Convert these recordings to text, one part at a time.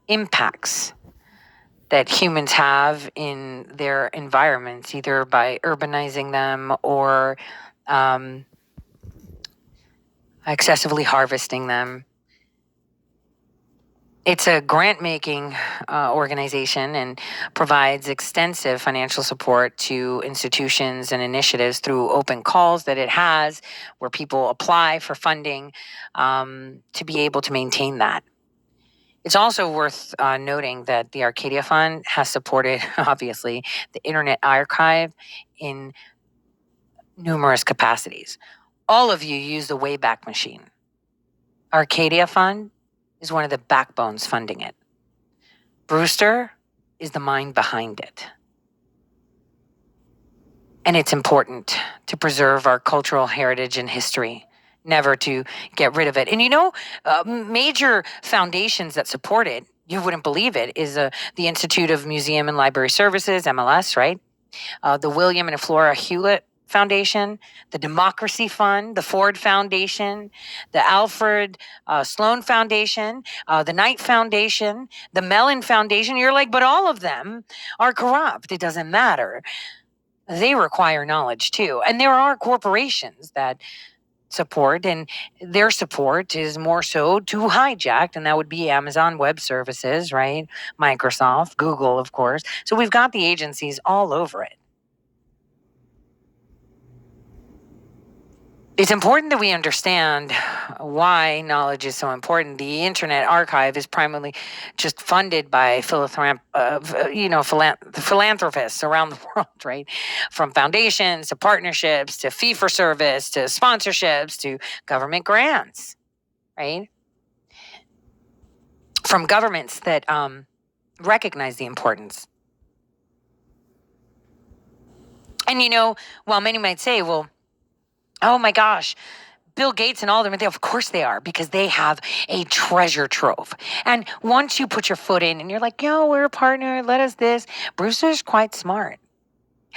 impacts that humans have in their environments, either by urbanizing them or excessively harvesting them. It's a grant-making organization and provides extensive financial support to institutions and initiatives through open calls that it has, where people apply for funding to be able to maintain that. It's also worth noting that the Arcadia Fund has supported, obviously, the Internet Archive in numerous capacities. All of you use the Wayback Machine. Arcadia Fund is one of the backbones funding it. Brewster is the mind behind it. And it's important to preserve our cultural heritage and history, never to get rid of it. And major foundations that support it, you wouldn't believe it, is the Institute of Museum and Library Services, MLS, right? The William and Flora Hewlett Foundation, the Democracy Fund, the Ford Foundation, the Alfred Sloan Foundation, the Knight Foundation, the Mellon Foundation. You're like, but all of them are corrupt. It doesn't matter. They require knowledge too. And there are corporations that support, and their support is more so to hijack, and that would be Amazon Web Services, right? Microsoft, Google, of course. So we've got the agencies all over it. It's important that we understand why knowledge is so important. The Internet Archive is primarily just funded by philanthropists around the world, right? From foundations to partnerships to fee-for-service to sponsorships to government grants, right? From governments that recognize the importance. And while many might say, well, oh my gosh, Bill Gates and all of them, of course they are, because they have a treasure trove. And once you put your foot in and you're like, we're a partner, let us this. Brewster's quite smart.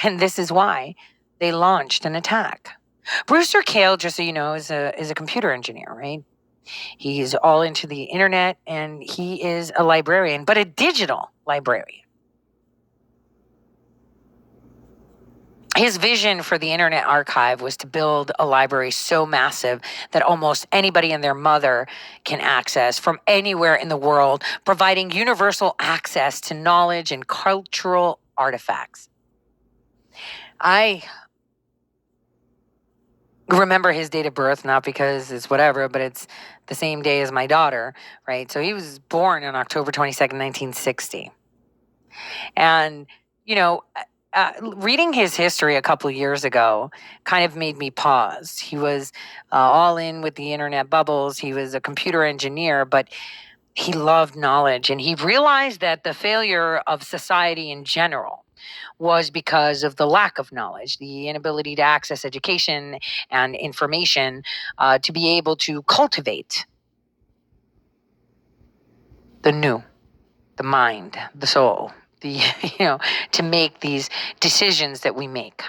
And this is why they launched an attack. Brewster Kahle, just so you know, is a computer engineer, right? He's all into the internet, and he is a librarian, but a digital librarian. His vision for the Internet Archive was to build a library so massive that almost anybody and their mother can access from anywhere in the world, providing universal access to knowledge and cultural artifacts. I remember his date of birth, not because it's whatever, but it's the same day as my daughter, right? So he was born on October 22nd, 1960. And, reading his history a couple of years ago kind of made me pause. He was all in with the internet bubbles. He was a computer engineer, but he loved knowledge. And he realized that the failure of society in general was because of the lack of knowledge, the inability to access education and information to be able to cultivate the new, the mind, the soul, to make these decisions that we make.